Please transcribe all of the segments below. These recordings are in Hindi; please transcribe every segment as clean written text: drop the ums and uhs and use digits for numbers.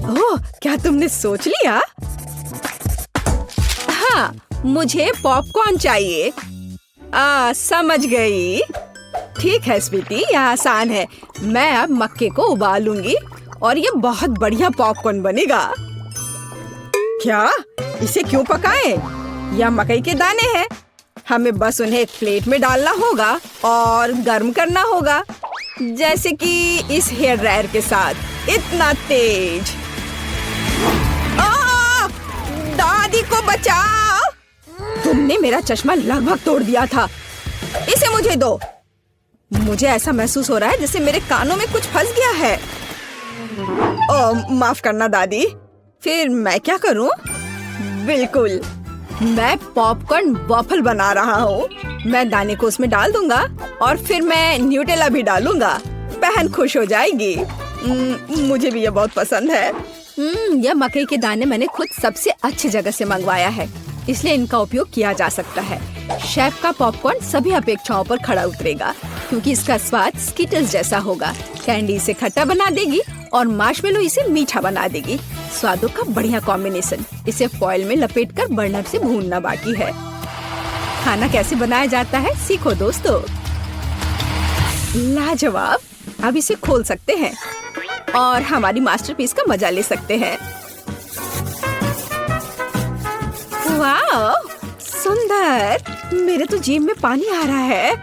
ओह, क्या तुमने सोच लिया? हाँ, मुझे पॉपकॉर्न चाहिए। समझ गई। ठीक है स्वीटी, यह आसान है। मैं अब मक्के को उबालूंगी और ये बहुत बढ़िया पॉपकॉर्न बनेगा। क्या? इसे क्यों पकाएं? यह मकई के दाने हैं। हमें बस उन्हें एक प्लेट में डालना होगा और गर्म करना होगा, जैसे कि इस हेयर ड्रायर के साथ। इतना तेज। दादी को बचाओ! तुमने मेरा चश्मा लगभग तोड़ दिया था। इसे मुझे दो। मुझे ऐसा महसूस हो रहा है जैसे मेरे कानों में कुछ फंस गया है। माफ करना दादी। फिर मैं क्या करूं? बिल्कुल, मैं पॉपकॉर्न वॉफल बना रहा हूँ। मैं दाने को उसमें डाल दूंगा और फिर मैं न्यूटेला भी डालूंगा। बहन खुश हो जाएगी। मुझे भी ये बहुत पसंद है। यह मकई के दाने मैंने खुद सबसे अच्छी जगह से मंगवाया है, इसलिए इनका उपयोग किया जा सकता है। शेफ का पॉपकॉर्न सभी अपेक्षाओं पर खड़ा उतरेगा, क्योंकि इसका स्वाद स्किटल्स जैसा होगा। कैंडी इसे खट्टा बना देगी और मार्शमेलो इसे मीठा बना देगी। स्वादों का बढ़िया कॉम्बिनेशन। इसे फॉइल में लपेटकर बर्नर से भूनना बाकी है। खाना कैसे बनाया जाता है सीखो दोस्तों। लाजवाब। अब इसे खोल सकते हैं और हमारी मास्टरपीस का मजा ले सकते हैं। वाह, सुंदर। मेरे तो जीभ में पानी आ रहा है।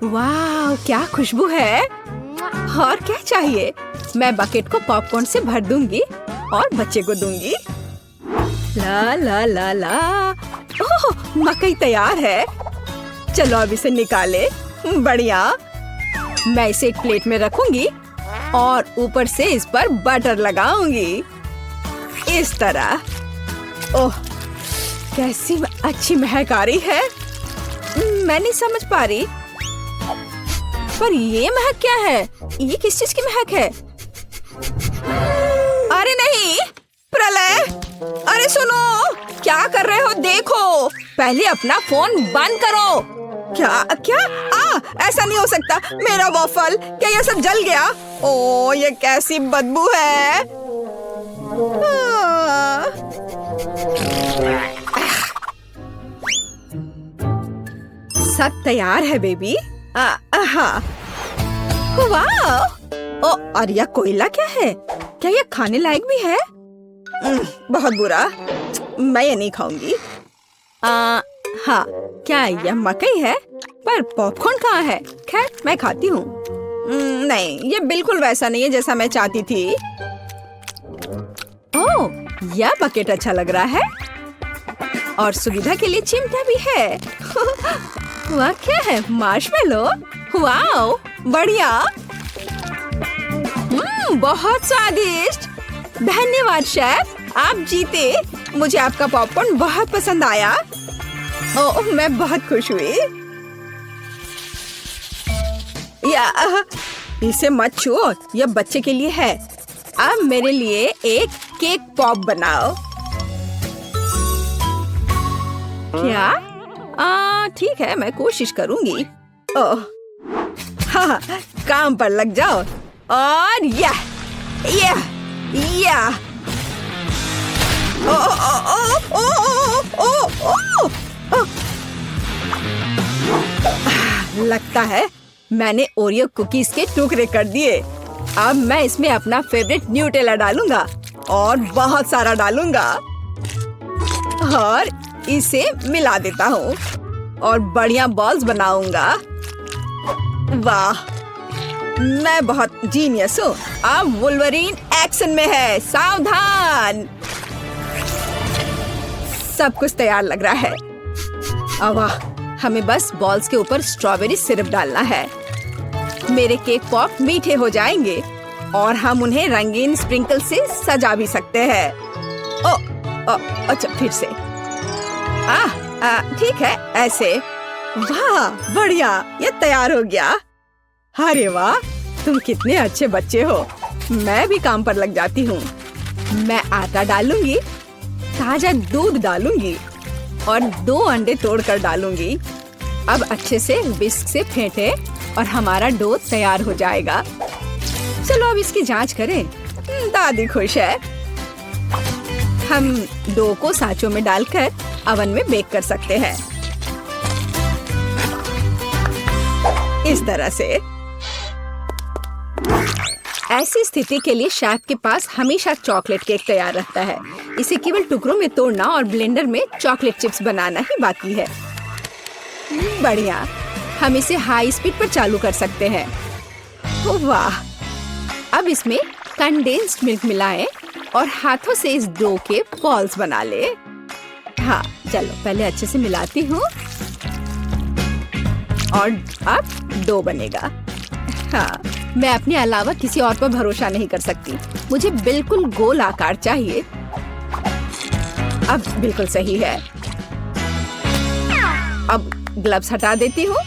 वाह, क्या खुशबू है। और क्या चाहिए? मैं बकेट को पॉपकॉर्न से भर दूंगी और बच्चे को दूंगी। ला ला ला ला। ओह, मकई तैयार है। चलो अब इसे निकाले। बढ़िया। मैं इसे एक प्लेट में रखूंगी और ऊपर से इस पर बटर लगाऊंगी, इस तरह। ओह, कैसी अच्छी महक आ रही है। मैं नहीं समझ पा रही, पर ये महक क्या है? ये किस चीज की महक है? अरे नहीं, प्रलय! अरे सुनो, क्या कर रहे हो? देखो, पहले अपना फोन बंद करो। क्या क्या? ऐसा नहीं हो सकता। मेरा वॉफल, क्या ये सब जल गया? ओह, ये कैसी बदबू है। सब तैयार है बेबी। हाँ। वाह! ओ, और यह कोयला क्या है? क्या यह खाने लायक भी है? बहुत बुरा। मैं ये नहीं खाऊंगी। हाँ, क्या यह मकई है? पर पॉपकॉर्न कहाँ है? खैर, मैं खाती हूँ। नहीं, ये बिल्कुल वैसा नहीं है जैसा मैं चाहती थी। ओह, यह बकेट अच्छा लग रहा है और सुविधा के लिए चिमटा भी है। वह क्या है? मार्शमेलो। वाओ, बढ़िया। बहुत स्वादिष्ट। धन्यवाद शेफ, आप जीते। मुझे आपका पॉपकॉर्न बहुत पसंद आया। ओह, मैं बहुत खुश हुई। इसे मत छुओ, यह बच्चे के लिए है। अब मेरे लिए एक केक पॉप बनाओ। क्या? ठीक है, मैं कोशिश करूंगी। ओह, हाँ, काम पर लग जाओ। और या लगता है मैंने ओरियो कुकीज के टुकड़े कर दिए। अब मैं इसमें अपना फेवरेट न्यूटेला डालूंगा और बहुत सारा डालूंगा और इसे मिला देता हूँ और बढ़िया बॉल्स बनाऊंगा। वाह, मैं बहुत जीनियस हूँ। अब वुल्वरीन एक्शन में है, सावधान। सब कुछ तैयार लग रहा है। वाह, हमें बस बॉल्स के ऊपर स्ट्रॉबेरी सिरप डालना है। मेरे केक पॉप मीठे हो जाएंगे और हम उन्हें रंगीन स्प्रिंकल से सजा भी सकते हैं। अच्छा, फिर से। ठीक है, ऐसे। वाह, बढ़िया, ये तैयार हो गया। अरे वाह, तुम कितने अच्छे बच्चे हो। मैं भी काम पर लग जाती हूँ। मैं आटा डालूंगी, ताजा दूध डालूंगी और 2 अंडे तोड़कर डालूंगी। अब अच्छे से विस्क से फेंटे और हमारा डो तैयार हो जाएगा। चलो अब इसकी जांच करें। दादी खुश है। हम डो को सांचों में डालकर ओवन में बेक कर सकते हैं। इस तरह से। ऐसी स्थिति के लिए शेफ के पास हमेशा चॉकलेट केक तैयार रहता है। इसे केवल टुकड़ों में तोड़ना और ब्लेंडर में चॉकलेट चिप्स बनाना ही बाकी है। बढ़िया। हम इसे हाई स्पीड पर चालू कर सकते हैं। वाह। अब इसमें कंडेंस्ड मिल्क मिलाएं और हाथों से इस डो के बॉल्स बना ले। हाँ, चलो पहले अच्छे से मिलाती हूँ और अब डो बनेगा। हाँ, मैं अपने अलावा किसी और पर भरोसा नहीं कर सकती। मुझे बिल्कुल गोल आकार चाहिए। अब बिल्कुल सही है। अब ग्लव्स हटा देती हूँ।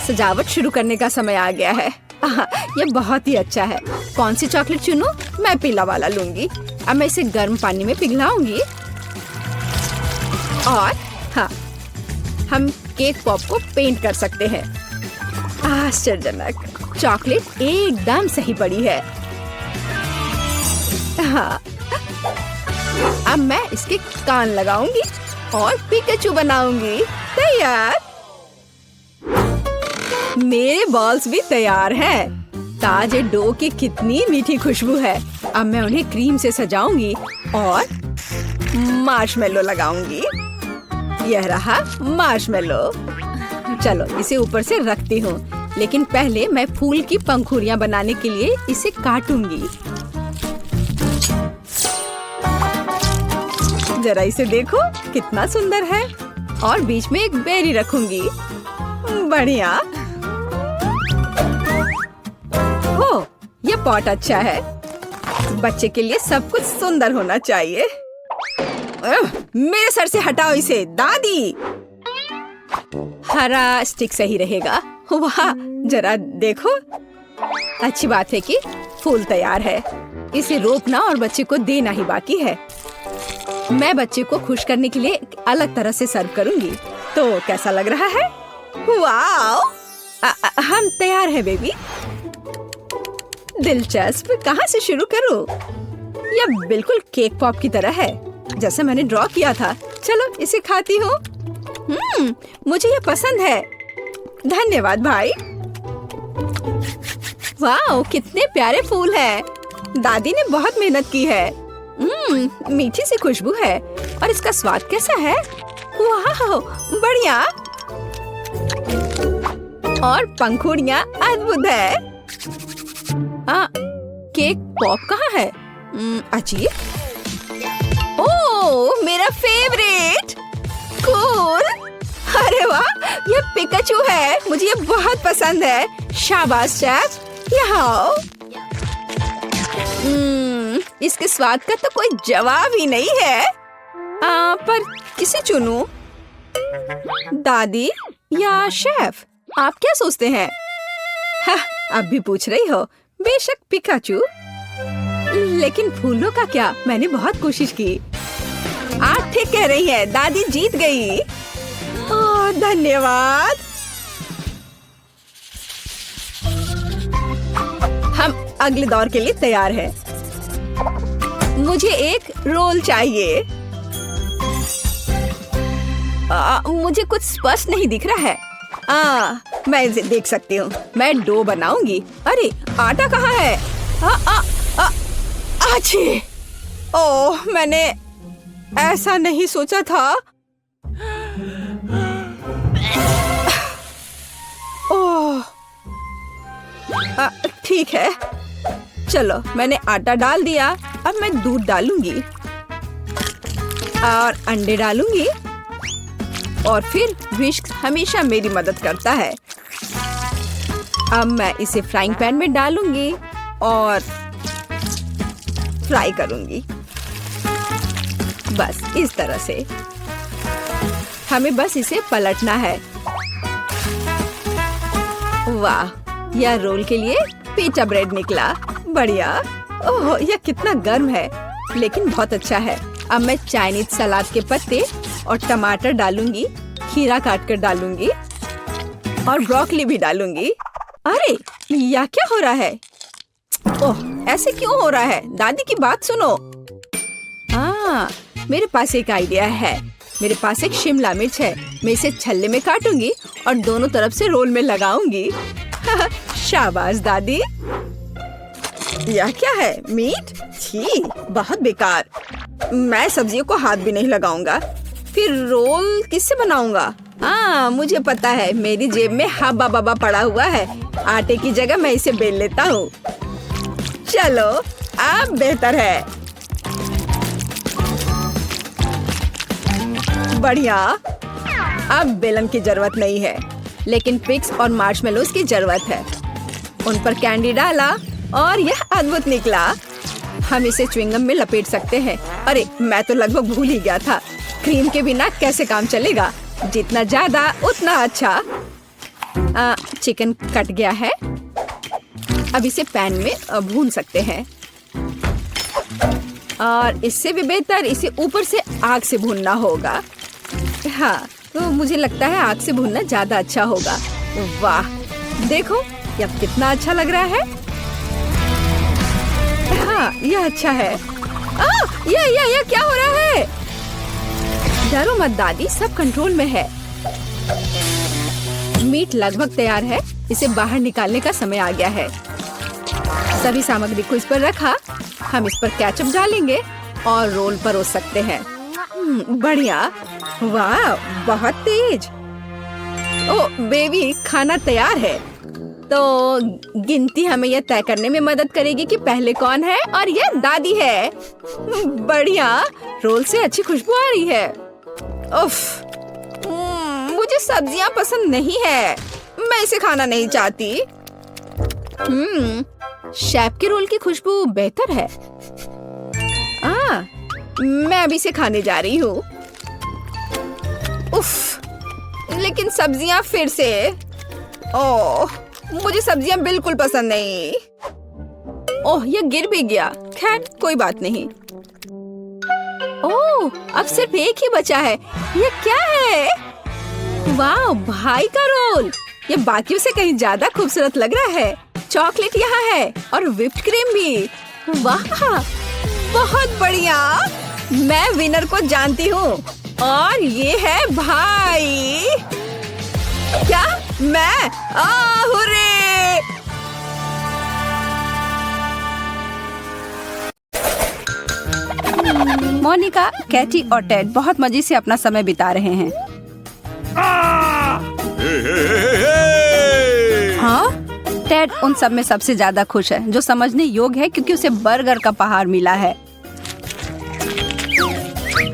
सजावट शुरू करने का समय आ गया है। ये बहुत ही अच्छा है। कौन सी चॉकलेट चुनूं? मैं पीला वाला लूंगी। अब मैं इसे गर्म पानी में पिघलाऊंगी और हाँ, हम केक पॉप को पेंट कर सकते हैं। आश्चर्यजनक। चॉकलेट एकदम सही पड़ी है। हाँ, अब मैं इसके कान लगाऊंगी और पिकाचू बनाऊंगी। तैयार। मेरे बॉल्स भी तैयार हैं। ताजे डो की कितनी मीठी खुशबू है। अब मैं उन्हें क्रीम से सजाऊंगी और मार्शमेलो लगाऊंगी। यह रहा मार्शमेलो। चलो इसे ऊपर से रखती हूँ, लेकिन पहले मैं फूल की पंखुड़ियाँ बनाने के लिए इसे काटूंगी। जरा इसे देखो, कितना सुंदर है। और बीच में एक बेरी रखूंगी। बढ़िया। हो, ये पॉट अच्छा है। बच्चे के लिए सब कुछ सुंदर होना चाहिए। मेरे सर से हटाओ इसे, दादी। हरा स्टिक सही रहेगा। वाह, जरा देखो। अच्छी बात है कि फूल तैयार है। इसे रोपना और बच्चे को देना ही बाकी है। मैं बच्चे को खुश करने के लिए एक अलग तरह से सर्व करूंगी। तो कैसा लग रहा है? वाह, हम तैयार हैं बेबी। दिलचस्प। कहाँ से शुरू करूं? यह बिल्कुल केक पॉप की तरह है, जैसे मैंने ड्रॉ किया था। चलो इसे खाती हूँ। मुझे यह पसंद है। धन्यवाद भाई। वाह, कितने प्यारे फूल हैं। दादी ने बहुत मेहनत की है। मीठी सी खुशबू है। और इसका स्वाद कैसा है? वाह, बढ़िया। और पंखुड़ियाँ अद्भुत है। केक पॉप कहाँ है? अजीब। ओह, मेरा फेवरेट। कूल। अरे वाह, ये पिकाचू है। मुझे ये बहुत पसंद है। शाबाश शेफ। यहाँ आओ। इसके स्वाद का तो कोई जवाब ही नहीं है। पर किसे चुनूं? दादी या शेफ? आप क्या सोचते हैं? हाँ, अब भी पूछ रही हो। बेशक पिकाचू। लेकिन फूलों का क्या? मैंने बहुत कोशिश की। आप ठीक कह रही हैं। दादी जीत गई। ओह, धन्यवाद। हम अगले दौर के लिए तैयार हैं। मुझे एक रोल चाहिए। मुझे कुछ स्पष्ट नहीं दिख रहा है। मैं इसे देख सकती हूँ। मैं डो बनाऊंगी। अरे, आटा कहाँ है? आछी। ओह, मैंने ऐसा नहीं सोचा था। ओह, ठीक है। चलो, मैंने आटा डाल दिया। अब मैं दूध डालूंगी और अंडे डालूंगी। और फिर विस्क हमेशा मेरी मदद करता है। अब मैं इसे फ्राइंग पैन में डालूंगी और फ्राई करूंगी। बस इस तरह से। हमें बस इसे पलटना है। वाह, यह रोल के लिए पिटा ब्रेड निकला। बढ़िया। ओह, यह कितना गर्म है, लेकिन बहुत अच्छा है। अब मैं चाइनीज सलाद के पत्ते और टमाटर डालूंगी। खीरा काट कर डालूंगी और ब्रोकली भी डालूंगी। अरे, यह क्या हो रहा है? ओह, ऐसे क्यों हो रहा है? दादी की बात सुनो। मेरे पास एक आइडिया है। मेरे पास एक शिमला मिर्च है। मैं इसे छल्ले में काटूंगी और दोनों तरफ से रोल में लगाऊंगी। शाबाश दादी। यह क्या है? मीट? छी, बहुत बेकार। मैं सब्जियों को हाथ भी नहीं लगाऊंगा। फिर रोल किससे बनाऊंगा? हाँ, मुझे पता है। मेरी जेब में हब्बा बब्बा पड़ा हुआ है। आटे की जगह मैं इसे बेल लेता हूँ। चलो, अब बेहतर है। बढ़िया। अब बेलन की जरूरत नहीं है, लेकिन पिक्स और मार्शमेलोज की जरूरत है। उन पर कैंडी डाला और यह अद्भुत निकला। हम इसे च्युइंगम में लपेट सकते हैं। अरे, मैं तो लगभग भूल ही गया था। क्रीम के बिना कैसे काम चलेगा? जितना ज्यादा उतना अच्छा। चिकन कट गया है। अब इसे पैन में भून सकते हैं। और इससे भी बेहतर इसे ऊपर से आग से भूनना होगा। हाँ, तो मुझे लगता है आग से भूनना ज्यादा अच्छा होगा। वाह, देखो यह कितना अच्छा लग रहा है। हाँ, यह अच्छा है। यह क्या हो रहा है? डरो मत दादी, सब कंट्रोल में है। मीट लगभग तैयार है। इसे बाहर निकालने का समय आ गया है। सभी सामग्री को इस पर रखा। हम इस पर केचप डालेंगे और रोल परोस सकते हैं। बढ़िया। वाह, बहुत तेज। ओ बेबी, खाना तैयार है। तो गिनती हमें यह तय करने में मदद करेगी कि पहले कौन है, और यह दादी है। बढ़िया। रोल से अच्छी खुशबू आ रही है। उफ, मुझे सब्जियां पसंद नहीं है। मैं इसे खाना नहीं चाहती। शेफ के रोल की खुशबू बेहतर है। मैं अभी इसे खाने जा रही हूँ। उफ, लेकिन सब्जियां फिर से। ओह, मुझे सब्जियां बिल्कुल पसंद नहीं। ओह, यह गिर भी गया। खैर, कोई बात नहीं। ओह, अब सिर्फ एक ही बचा है। यह क्या है? वाह, भाई का रोल। यह बाकियों से कहीं ज्यादा खूबसूरत लग रहा है। चॉकलेट यहाँ है और व्हिप्ड क्रीम भी। वाह, बहुत बढ़िया। मैं विनर को जानती हूँ और ये है भाई। क्या? मैं? हुर्रे! मोनिका, कैटी और टेड बहुत मजे से अपना समय बिता रहे हैं। हाँ? टेड उन सब में सबसे ज्यादा खुश है, जो समझने योग्य है क्योंकि उसे बर्गर का पहाड़ मिला है।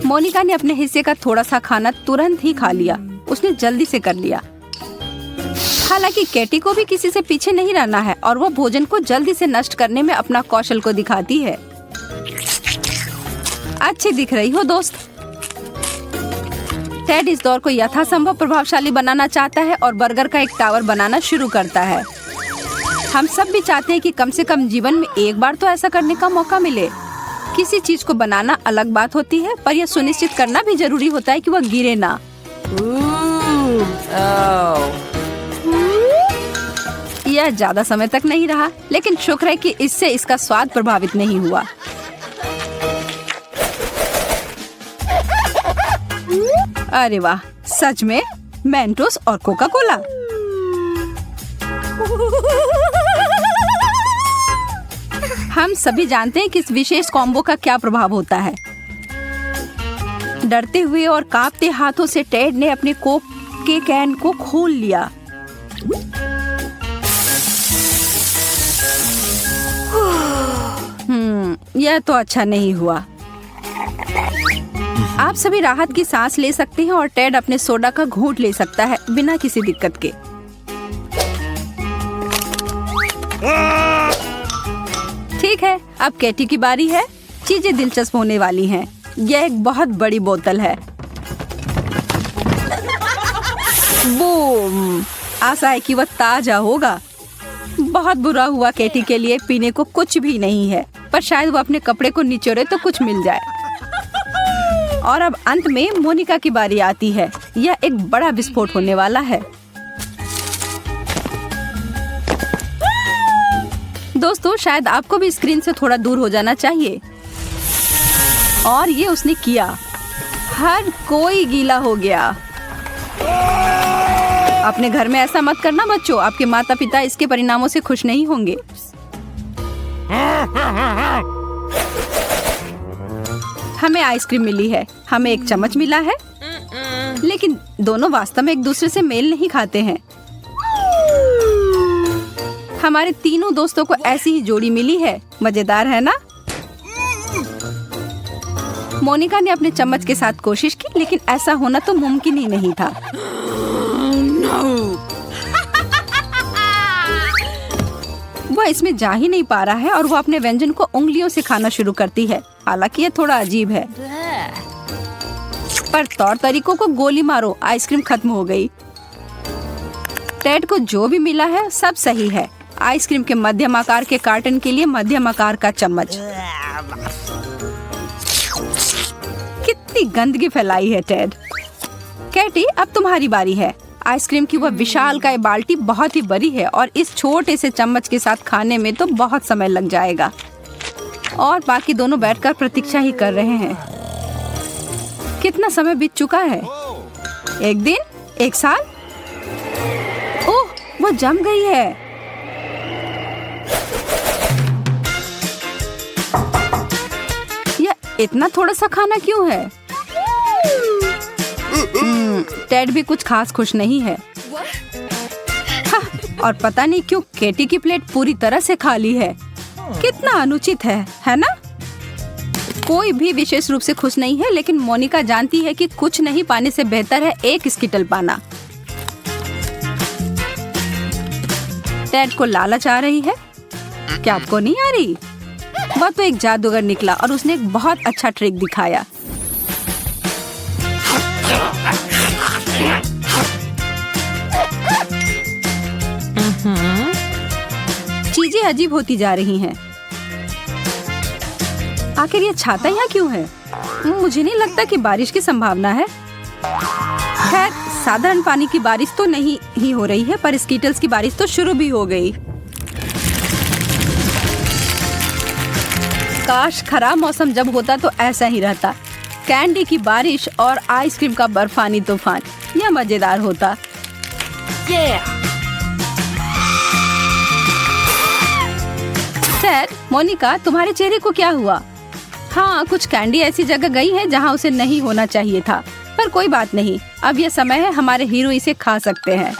मोनिका ने अपने हिस्से का थोड़ा सा खाना तुरंत ही खा लिया। उसने जल्दी से कर लिया। हालांकि कैटी को भी किसी से पीछे नहीं रहना है और वह भोजन को जल्दी से नष्ट करने में अपना कौशल को दिखाती है। अच्छी दिख रही हो दोस्त। टेड इस दौर को यथासंभव प्रभावशाली बनाना चाहता है और बर्गर का एक टावर बनाना शुरू करता है। हम सब भी चाहते हैं कि कम से कम जीवन में एक बार तो ऐसा करने का मौका मिले। किसी चीज को बनाना अलग बात होती है, पर यह सुनिश्चित करना भी जरूरी होता है कि वह गिरे ना। यह ज्यादा समय तक नहीं रहा, लेकिन शुक्र है कि इससे इसका स्वाद प्रभावित नहीं हुआ। अरे वाह, सच में मेंटोस और कोका कोला। हम सभी जानते हैं कि इस विशेष कॉम्बो का क्या प्रभाव होता है। डरते हुए और कांपते हाथों से टेड ने अपने कोक के कैन को खोल लिया। यह तो अच्छा नहीं हुआ। आप सभी राहत की सांस ले सकते हैं और टेड अपने सोडा का घूंट ले सकता है बिना किसी दिक्कत के। ठीक है, अब कैटी की बारी है। चीजें दिलचस्प होने वाली हैं। यह एक बहुत बड़ी बोतल है। बूम! आशा है कि वह ताजा होगा। बहुत बुरा हुआ कैटी के लिए पीने को कुछ भी नहीं है, पर शायद वो अपने कपड़े को निचोड़े तो कुछ मिल जाए। और अब अंत में मोनिका की बारी आती है। यह एक बड़ा विस्फोट होने वाला है। दोस्तों, शायद आपको भी स्क्रीन से थोड़ा दूर हो जाना चाहिए। और ये उसने किया। हर कोई गीला हो गया। अपने घर में ऐसा मत करना बच्चों, आपके माता पिता इसके परिणामों से खुश नहीं होंगे। हमें आइसक्रीम मिली है, हमें एक चम्मच मिला है, लेकिन दोनों वास्तव में एक दूसरे से मेल नहीं खाते हैं। हमारे तीनों दोस्तों को ऐसी ही जोड़ी मिली है। मजेदार है ना? मोनिका ने अपने चम्मच के साथ कोशिश की, लेकिन ऐसा होना तो मुमकिन ही नहीं था। वह इसमें जा ही नहीं पा रहा है और वो अपने व्यंजन को उंगलियों से खाना शुरू करती है। हालांकि यह थोड़ा अजीब है, पर तौर तरीकों को गोली मारो, आइसक्रीम खत्म हो गई। टेड को जो भी मिला है सब सही है। आइसक्रीम के मध्यम आकार के कार्टन के लिए मध्यम आकार का चम्मच। कितनी गंदगी फैलाई है टेड। कैटी, अब तुम्हारी बारी है। आइसक्रीम की वह विशालकाय बाल्टी बहुत ही बड़ी है और इस छोटे से चम्मच के साथ खाने में तो बहुत समय लग जाएगा। और बाकी दोनों बैठकर प्रतीक्षा ही कर रहे हैं। कितना समय बीत चुका है? एक दिन? एक साल? ओह, वो जम गई है। यह इतना थोड़ा सा खाना क्यों है? टेड भी कुछ खास खुश नहीं है। हाँ, और पता नहीं क्यों केटी की प्लेट पूरी तरह से खाली है। कितना अनुचित है ना? कोई भी विशेष रूप से खुश नहीं है, लेकिन मोनिका जानती है कि कुछ नहीं पाने से बेहतर है एक स्किटल पाना। टेड को लालच आ रही है। क्या आपको नहीं आ रही? वह तो एक जादूगर निकला और उसने एक बहुत अच्छा ट्रिक दिखाया। चीजें अजीब होती जा रही हैं। आखिर ये छाता यहाँ क्यों है? मुझे नहीं लगता कि बारिश की संभावना है। खैर, साधारण पानी की बारिश तो नहीं ही हो रही है, पर स्कीटल्स की बारिश तो शुरू भी हो गई। काश खराब मौसम जब होता तो ऐसा ही रहता। कैंडी की बारिश और आइसक्रीम का बर्फानी तूफान, यह मजेदार होता। टेड, मोनिका, तुम्हारे चेहरे को क्या हुआ? हाँ, कुछ कैंडी ऐसी जगह गई है जहाँ उसे नहीं होना चाहिए था, पर कोई बात नहीं। अब यह समय है, हमारे हीरो इसे खा सकते हैं।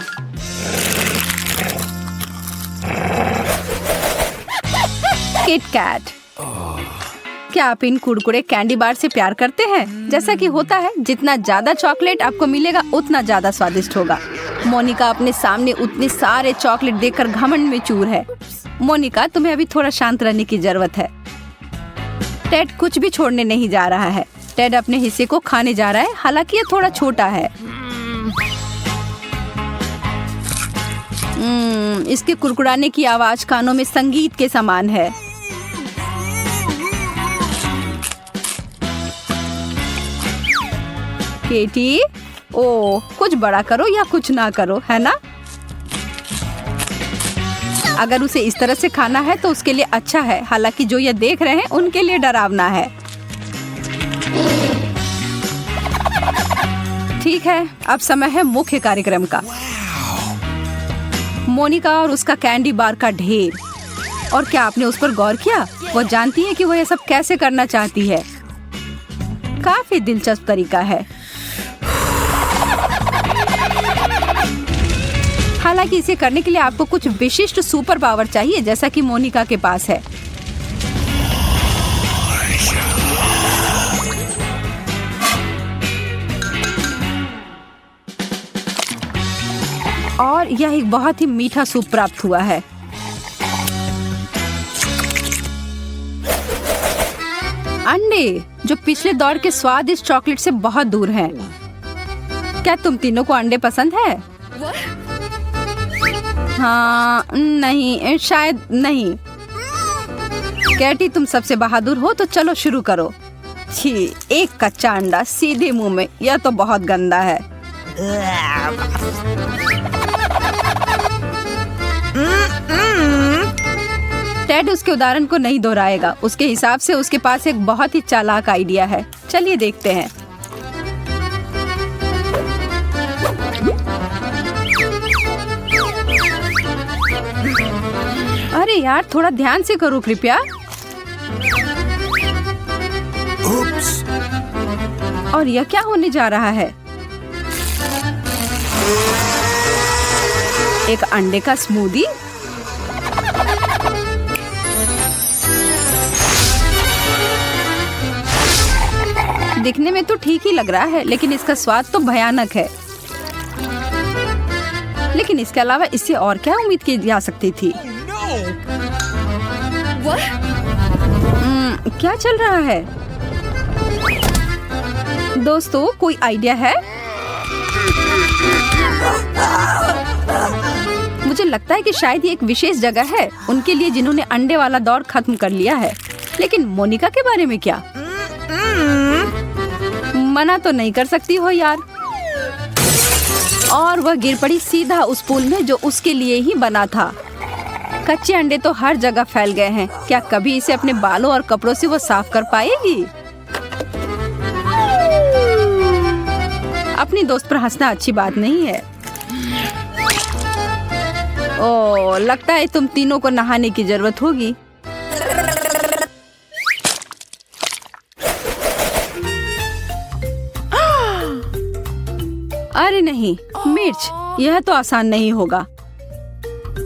किट कैट, क्या आप इन कुरकुरे कैंडी बार से प्यार करते हैं? जैसा कि होता है, जितना ज्यादा चॉकलेट आपको मिलेगा उतना ज्यादा स्वादिष्ट होगा। मोनिका अपने सामने उतने सारे चॉकलेट देखकर घमंड में चूर है। मोनिका, तुम्हें अभी थोड़ा शांत रहने की जरूरत है। टेड कुछ भी छोड़ने नहीं जा रहा है। टेड अपने हिस्से को खाने जा रहा है, हालांकि ये थोड़ा छोटा है। इसके कुरकुराने की आवाज कानों में संगीत के समान है। केटी, ओ, कुछ बड़ा करो या कुछ ना करो, है ना? अगर उसे इस तरह से खाना है तो उसके लिए अच्छा है, हालांकि जो ये देख रहे हैं उनके लिए डरावना है। ठीक है, अब समय है मुख्य कार्यक्रम का। मोनिका और उसका कैंडी बार का ढेर। और क्या आपने उस पर गौर किया? वो जानती है कि वो ये सब कैसे करना चाहती है। काफी दिलचस्प तरीका है। हालांकि इसे करने के लिए आपको कुछ विशिष्ट सुपर पावर चाहिए, जैसा कि मोनिका के पास है। और यह एक बहुत ही मीठा सूप प्राप्त हुआ है। अंडे, जो पिछले दौर के स्वादिष्ट चॉकलेट से बहुत दूर हैं। क्या तुम तीनों को अंडे पसंद है? हाँ, नहीं, शायद नहीं। कैटी, तुम सबसे बहादुर हो, तो चलो शुरू करो। छी, एक कच्चा अंडा सीधे मुंह में, यह तो बहुत गंदा है। टेड उसके उदाहरण को नहीं दोहराएगा। उसके हिसाब से उसके पास एक बहुत ही चालाक आइडिया है। चलिए देखते हैं। अरे यार, थोड़ा ध्यान से करो कृपया। और यह क्या होने जा रहा है? एक अंडे का स्मूदी? दिखने में तो ठीक ही लग रहा है, लेकिन इसका स्वाद तो भयानक है। लेकिन इसके अलावा इससे और क्या उम्मीद की जा सकती थी? क्या चल रहा है? दोस्तों, कोई आइडिया है? मुझे लगता है कि शायद ये एक विशेष जगह है उनके लिए जिन्होंने अंडे वाला दौर खत्म कर लिया है। लेकिन मोनिका के बारे में क्या? मना तो नहीं कर सकती हो यार। और वह गिर पड़ी सीधा उस पूल में जो उसके लिए ही बना था। कच्चे अंडे तो हर जगह फैल गए हैं। क्या कभी इसे अपने बालों और कपड़ों से वो साफ कर पाएगी? अपनी दोस्त पर हंसना अच्छी बात नहीं है। ओह, लगता है तुम तीनों को नहाने की जरूरत होगी। अरे नहीं, मिर्च, यह तो आसान नहीं होगा।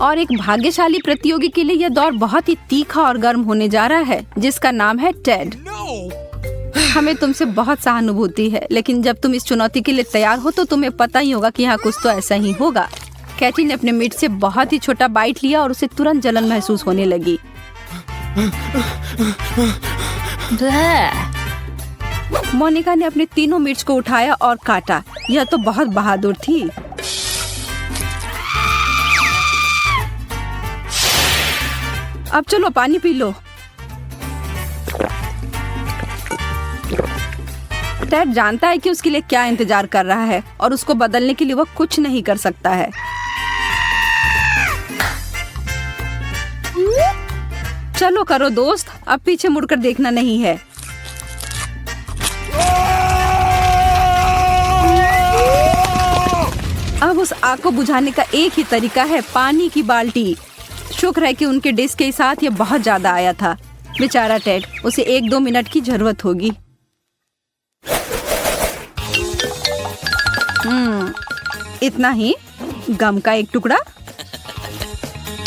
और एक भाग्यशाली प्रतियोगी के लिए यह दौर बहुत ही तीखा और गर्म होने जा रहा है, जिसका नाम है टेड। हमें तुमसे बहुत सहानुभूति है, लेकिन जब तुम इस चुनौती के लिए तैयार हो तो तुम्हें पता ही होगा कि यहाँ कुछ तो ऐसा ही होगा। कैटी ने अपने मीट से बहुत ही छोटा बाइट लिया और उसे तुरंत जलन महसूस होने लगी। मोनिका ने अपने तीनों मिर्च को उठाया और काटा। यह तो बहुत बहादुर थी। अब चलो पानी पी लो। टेड जानता है कि उसके लिए क्या इंतजार कर रहा है और उसको बदलने के लिए वह कुछ नहीं कर सकता है। चलो करो दोस्त, अब पीछे मुड़कर देखना नहीं है। अब उस आग को बुझाने का एक ही तरीका है, पानी की बाल्टी। शुक्र है कि उनके डिश के साथ ये बहुत ज्यादा आया था। बेचारा टेड, उसे 1-2 मिनट की जरूरत होगी। इतना ही? गम का एक टुकड़ा?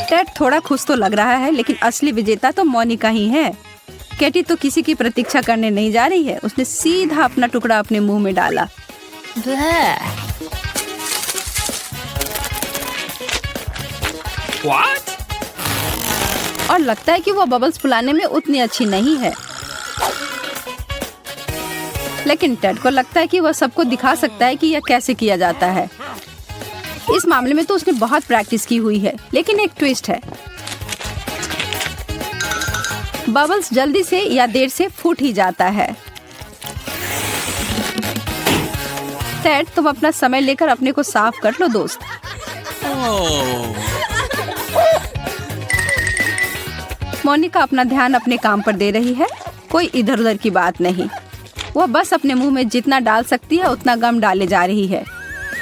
टेड थोड़ा खुश तो लग रहा है, लेकिन असली विजेता तो मोनिका ही है। कैटी तो किसी की प्रतीक्षा करने नहीं जा रही है। उसने सीधा अपना टुकड़ा अपने मुंह में डाला। What? और लगता है कि वो बबल्स फुलाने में उतनी अच्छी नहीं है। लेकिन टेड को लगता है कि वह सबको दिखा सकता है कि यह कैसे किया जाता है। इस मामले में तो उसने बहुत प्रैक्टिस की हुई है, लेकिन एक ट्विस्ट है। बबल्स जल्दी से या देर से फूट ही जाता है। टेड, तुम अपना समय लेकर अपने को साफ कर लो दोस्त। मोनिका अपना ध्यान अपने काम पर दे रही है, कोई इधर उधर की बात नहीं। वह बस अपने मुंह में जितना डाल सकती है उतना गम डाले जा रही है।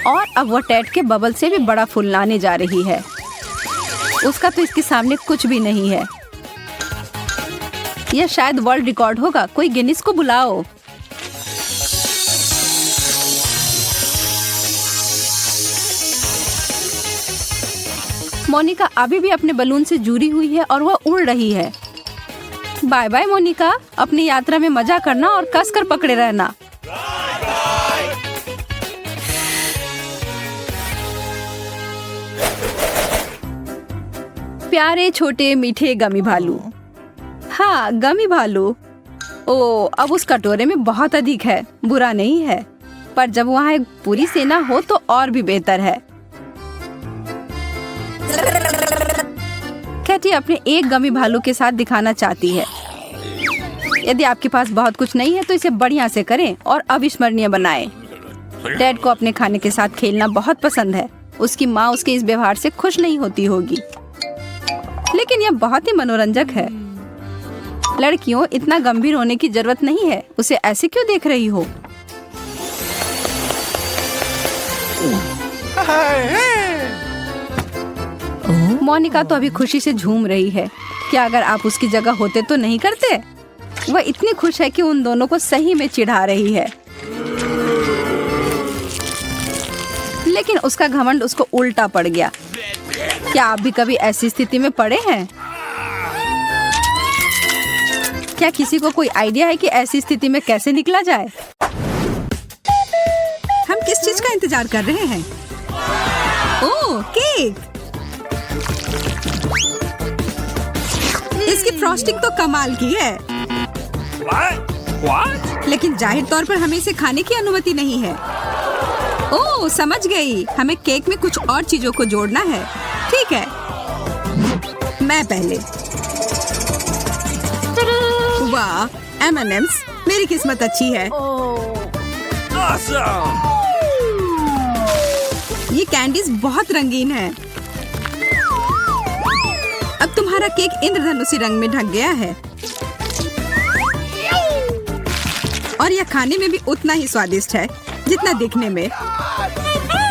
और अब वह टेड के बबल से भी बड़ा फूल लाने जा रही है। उसका तो इसके सामने कुछ भी नहीं है। यह शायद वर्ल्ड रिकॉर्ड होगा। कोई गिनीज को बुलाओ। मोनिका अभी भी अपने बलून से जुड़ी हुई है और वह उड़ रही है। बाय बाय मोनिका, अपनी यात्रा में मजा करना और कसकर पकड़े रहना। प्यारे छोटे मीठे गमी भालू। हाँ, गमी भालू। ओ, अब उस कटोरे में बहुत अधिक है। बुरा नहीं है, पर जब वहाँ एक पूरी सेना हो तो और भी बेहतर है। कैटी अपने एक गमी भालू के साथ दिखाना चाहती है। यदि आपके पास बहुत कुछ नहीं है तो इसे बढ़िया से करें और अविस्मरणीय बनाएं। टेड को अपने खाने के साथ खेलना बहुत पसंद है। उसकी माँ उसके इस व्यवहार से खुश नहीं होती होगी। लेकिन यह बहुत ही मनोरंजक है। लड़कियों, इतना गंभीर होने की जरूरत नहीं है। उसे ऐसे क्यों देख रही हो? मोनिका तो अभी खुशी से झूम रही है। क्या अगर आप उसकी जगह होते तो नहीं करते? वह इतनी खुश है कि उन दोनों को सही में चिढ़ा रही है। लेकिन उसका घमंड उसको उल्टा पड़ गया। क्या आप भी कभी ऐसी स्थिति में पड़े हैं? क्या किसी को कोई आइडिया है कि ऐसी स्थिति में कैसे निकला जाए? हम किस चीज का इंतजार कर रहे हैं? ओह, केक! इसकी फ्रॉस्टिंग तो कमाल की है। What? लेकिन जाहिर तौर पर हमें इसे खाने की अनुमति नहीं है। ओह, समझ गई। हमें केक में कुछ और चीजों को जोड़ना है। ठीक है, मैं पहले। वाह, M&M's, मेरी किस्मत अच्छी है। Awesome! ये कैंडीज बहुत रंगीन है। अब तुम्हारा केक इंद्रधनुषी रंग में ढक गया है और यह खाने में भी उतना ही स्वादिष्ट है जितना दिखने में।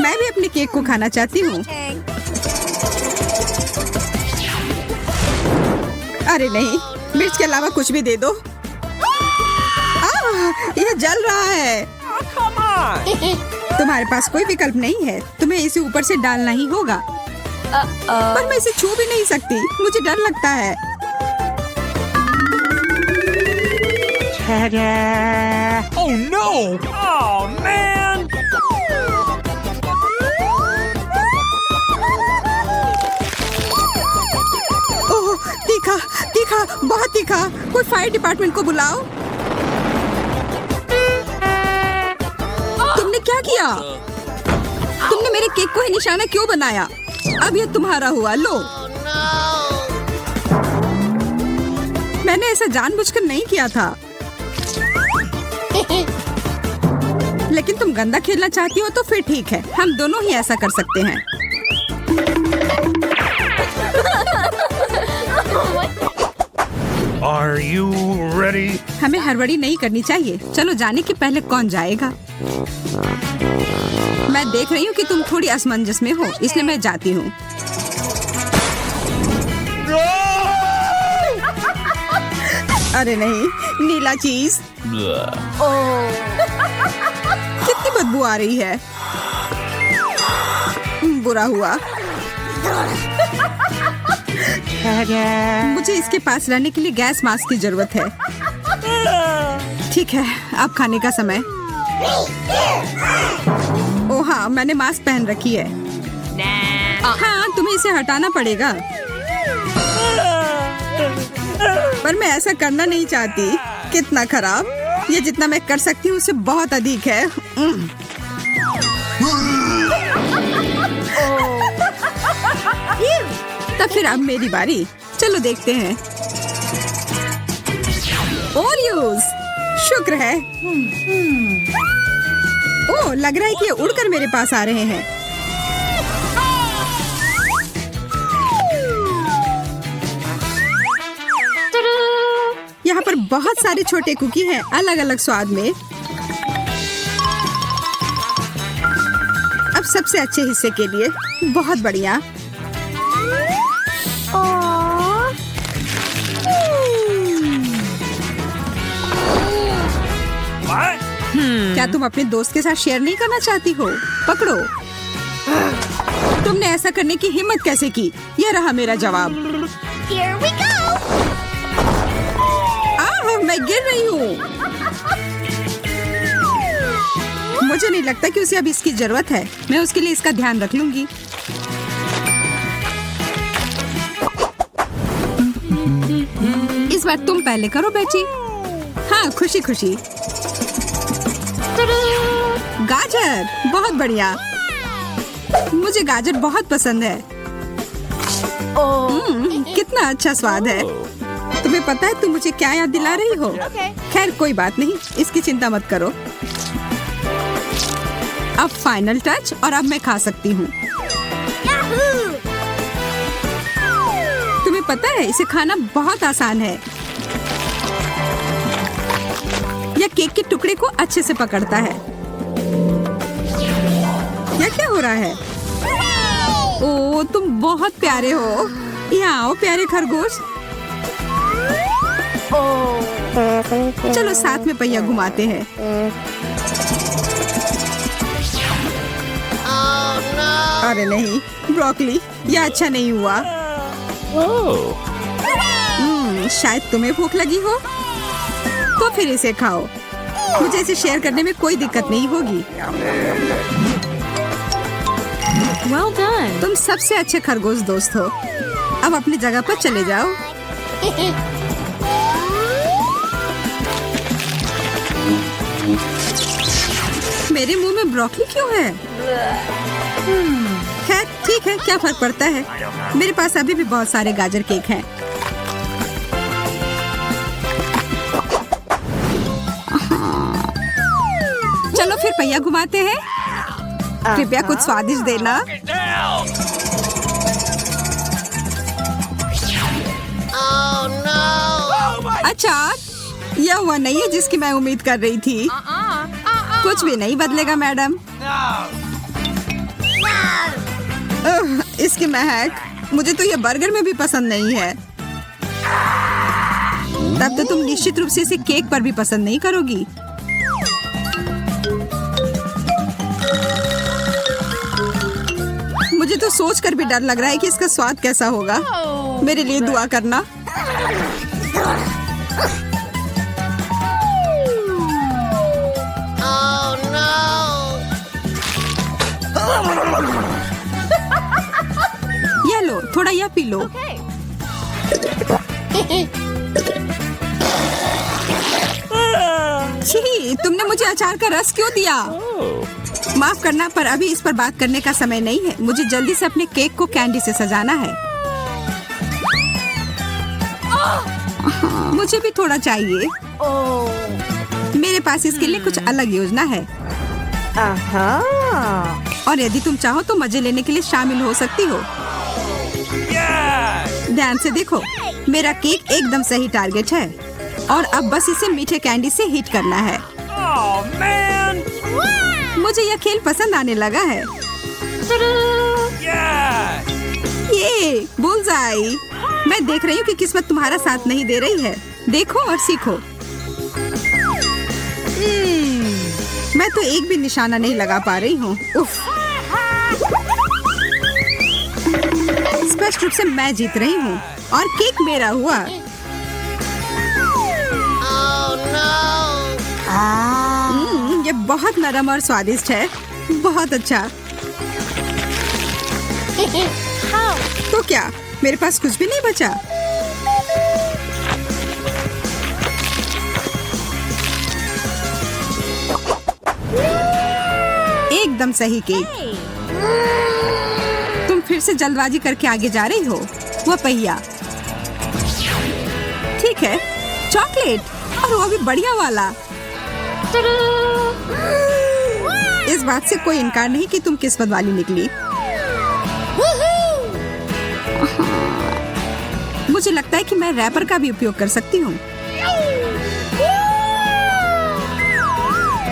मैं भी अपने केक को खाना चाहती हूँ। अरे नहीं, मिर्च के अलावा कुछ भी दे दो। यह जल रहा है। Come on! तुम्हारे पास कोई विकल्प नहीं है, तुम्हें इसे ऊपर से डालना ही होगा। पर मैं इसे छू भी नहीं सकती, मुझे डर लगता है। Oh no! Oh man! ओह, तीखा, तीखा, बहुत तीखा। कोई फायर डिपार्टमेंट को बुलाओ। तुमने क्या किया? तुमने मेरे केक को ही निशाना क्यों बनाया? अब यह तुम्हारा हुआ, लो। मैंने ऐसा जानबूझकर नहीं किया था। लेकिन तुम गंदा खेलना चाहती हो तो फिर ठीक है, हम दोनों ही ऐसा कर सकते हैं। Are you ready? हमें हड़बड़ी नहीं करनी चाहिए। चलो जाने के पहले कौन जाएगा? मैं देख रही हूँ कि तुम थोड़ी असमंजस में हो, इसलिए मैं जाती हूँ। अरे नहीं, नीला चीज। कितनी बदबू आ रही है। बुरा हुआ। मुझे इसके पास रहने के लिए गैस मास्क की जरूरत है। ठीक है, अब खाने का समय। ओह हाँ, मैंने मास्क पहन रखी है। हाँ, तुम्हें इसे हटाना पड़ेगा। पर मैं ऐसा करना नहीं चाहती। कितना खराब। ये जितना मैं कर सकती हूँ उससे बहुत अधिक है। तब फिर अब मेरी बारी। चलो देखते हैं। ओरियोस, शुक्र है। ओह, लग रहा है कि ये उड़कर मेरे पास आ रहे हैं। यहाँ पर बहुत सारे छोटे कुकी हैं, अलग अलग स्वाद में। अब सबसे अच्छे हिस्से के लिए बहुत बढ़िया। What? क्या तुम अपने दोस्त के साथ शेयर नहीं करना चाहती हो? पकड़ो। तुमने ऐसा करने की हिम्मत कैसे की? यह रहा मेरा जवाब। Here we go! मैं गिर रही हूँ। मुझे नहीं लगता कि उसे अब इसकी जरूरत है। मैं उसके लिए इसका ध्यान रख लूंगी। इस बार तुम पहले करो बेटी। हाँ, खुशी खुशी। गाजर, बहुत बढ़िया। मुझे गाजर बहुत पसंद है। कितना अच्छा स्वाद है। तुम्हें पता है तुम मुझे क्या याद दिला रही हो? खैर कोई बात नहीं, इसकी चिंता मत करो। अब फाइनल टच, और अब मैं खा सकती हूँ। तुम्हें पता है इसे खाना बहुत आसान है। यह केक के टुकड़े को अच्छे से पकड़ता है। यह क्या हो रहा है? ओ, तुम बहुत प्यारे हो। यहाँ आओ प्यारे खरगोश। चलो साथ में पहिया घुमाते हैं। अरे नहीं ब्रोकली, यह अच्छा नहीं हुआ। शायद तुम्हें भूख लगी हो तो फिर इसे खाओ। मुझे इसे शेयर करने में कोई दिक्कत नहीं होगी। Well done. तुम सबसे अच्छे खरगोश दोस्त हो। अब अपनी जगह पर चले जाओ। मेरे मुंह में ब्रोकली क्यों है? खैर ठीक है, क्या फर्क पड़ता है। मेरे पास अभी भी बहुत सारे गाजर केक हैं। चलो फिर पहिया घुमाते हैं। कृपया कुछ स्वादिष्ट देना। अच्छा, यह हुआ नहीं है जिसकी मैं उम्मीद कर रही थी। कुछ भी नहीं बदलेगा मैडम। इसकी महक, मुझे तो यह बर्गर में भी पसंद नहीं है। तब तो तुम निश्चित रूप से इसे केक पर भी पसंद नहीं करोगी। मुझे तो सोचकर भी डर लग रहा है कि इसका स्वाद कैसा होगा। मेरे लिए दुआ करना। ये लो, थोड़ा यह पी लो। छी, तुमने मुझे अचार का रस क्यों दिया? माफ करना, पर अभी इस पर बात करने का समय नहीं है। मुझे जल्दी से अपने केक को कैंडी से सजाना है। मुझे भी थोड़ा चाहिए। मेरे पास इसके लिए कुछ अलग योजना है। और यदि तुम चाहो तो मजे लेने के लिए शामिल हो सकती हो। ध्यान से देखो, मेरा केक एकदम सही टारगेट है और अब बस इसे मीठे कैंडी से हिट करना है। मुझे यह खेल पसंद आने लगा है। ये बुलजाई। मैं देख रही हूँ कि किस्मत तुम्हारा साथ नहीं दे रही है। देखो और सीखो। मैं तो एक भी निशाना नहीं लगा पा रही हूँ। उफ। स्पष्ट रूप से मैं जीत रही हूँ और केक मेरा हुआ। ये बहुत नरम और स्वादिष्ट है। बहुत अच्छा। तो क्या मेरे पास कुछ भी नहीं बचा? एकदम सही केक। तुम फिर से जल्दबाजी करके आगे जा रही हो। वह पहिया। ठीक है, चॉकलेट, और वो भी बढ़िया वाला। इस बात से कोई इनकार नहीं कि तुम किस्मत वाली निकली। मुझे लगता है कि मैं रैपर का भी उपयोग कर सकती हूँ।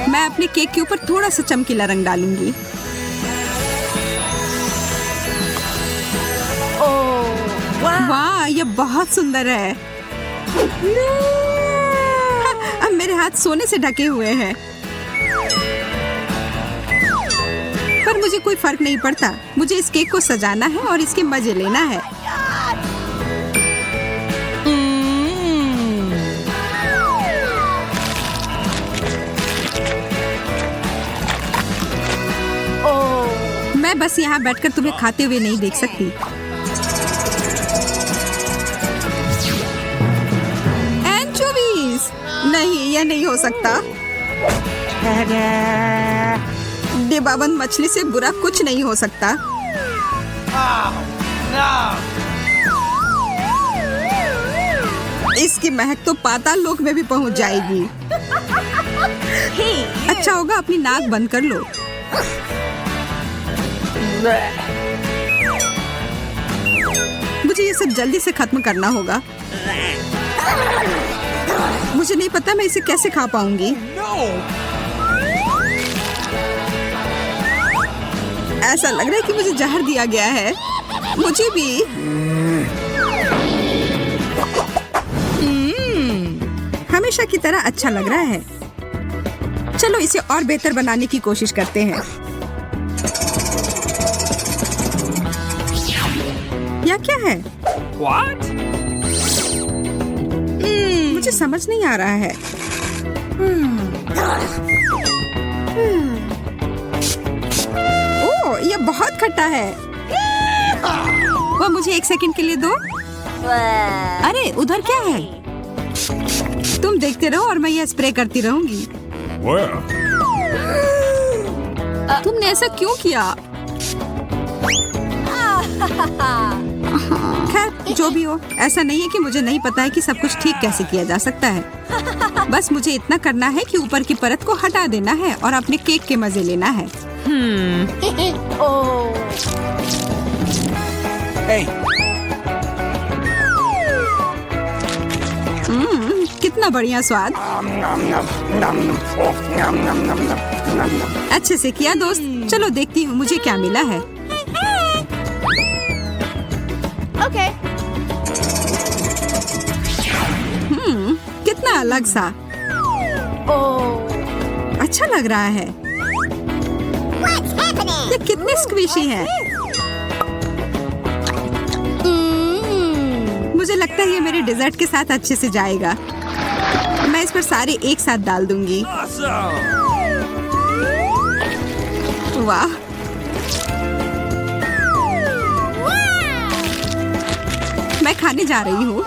मैं अपने केक के ऊपर थोड़ा सा चमकीला रंग डालूंगी। वाह, यह बहुत सुंदर है। अब मेरे हाथ सोने से ढके हुए हैं। पर मुझे कोई फर्क नहीं पड़ता। मुझे इस केक को सजाना है और इसके मजे लेना है। मैं बस यहाँ बैठकर तुम्हें खाते हुए नहीं देख सकती। एंचोवीज! नहीं, यह नहीं हो सकता। डिब्बाबंद मछली से बुरा कुछ नहीं हो सकता। इसकी महक तो पाताल लोक में भी पहुंच जाएगी। अच्छा होगा अपनी नाक बंद कर लो। मुझे ये सब जल्दी से खत्म करना होगा। मुझे नहीं पता मैं इसे कैसे खा पाऊंगी। No! ऐसा लग रहा है कि मुझे जहर दिया गया है। मुझे भी। हमेशा की तरह अच्छा लग रहा है। चलो इसे और बेहतर बनाने की कोशिश करते हैं। या क्या है? What? मुझे समझ नहीं आ रहा है। ओह, ये बहुत खट्टा है। वो मुझे 1 सेकंड के लिए दो। अरे उधर क्या है? तुम देखते रहो और मैं यह स्प्रे करती रहूंगी। Where? तुमने ऐसा क्यों किया? खैर जो भी हो, ऐसा नहीं है कि मुझे नहीं पता है कि सब कुछ ठीक कैसे किया जा सकता है। बस मुझे इतना करना है कि ऊपर की परत को हटा देना है और अपने केक के मजे लेना है। Hey! कितना बढ़िया स्वाद। अच्छे से किया दोस्त। चलो देखती हूँ मुझे क्या मिला है। ओके। कितना अलग सा। अच्छा लग रहा है। ये कितने स्क्विशी हैं। मुझे लगता है ये मेरे डेजर्ट के साथ अच्छे से जाएगा। मैं इस पर सारे एक साथ डाल दूंगी। Awesome! वाह, मैं खाने जा रही हूँ।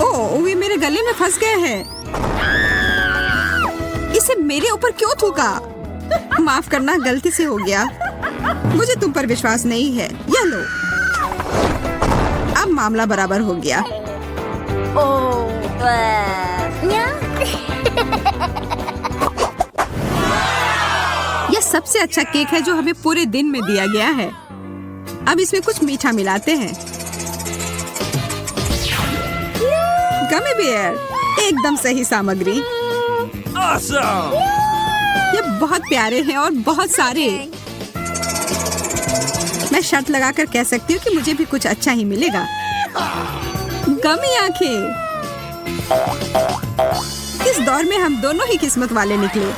ओह, वे मेरे गले में फंस गए हैं। इसे मेरे ऊपर क्यों थूका? माफ करना, गलती से हो गया। मुझे तुम पर विश्वास नहीं है। यह लो। अब मामला बराबर हो गया। यह सबसे अच्छा केक है जो हमें पूरे दिन में दिया गया है। अब इसमें कुछ मीठा मिलाते हैं। गमी बेयर, एकदम सही सामग्री। Awesome! ये बहुत प्यारे हैं और बहुत सारे। मैं शर्त लगाकर कह सकती हूँ कि मुझे भी कुछ अच्छा ही मिलेगा। गमी आंखें। इस दौर में हम दोनों ही किस्मत वाले निकले।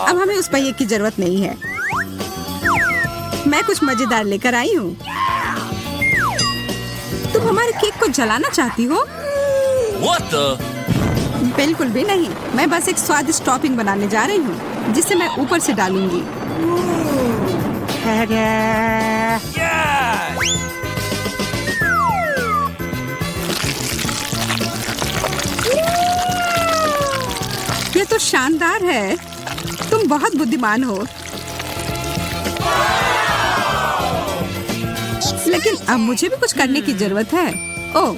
अब हमें उस पहिए की जरूरत नहीं है। मैं कुछ मजेदार लेकर आई हूँ। तुम हमारे केक को जलाना चाहती हो? What the? बिल्कुल भी नहीं। मैं बस एक स्वादिष्ट टॉपिंग बनाने जा रही हूँ जिसे मैं ऊपर से डालूंगी। Yeah! ये तो शानदार है। तुम बहुत बुद्धिमान हो। लेकिन अब मुझे भी कुछ करने की जरूरत है। ओह,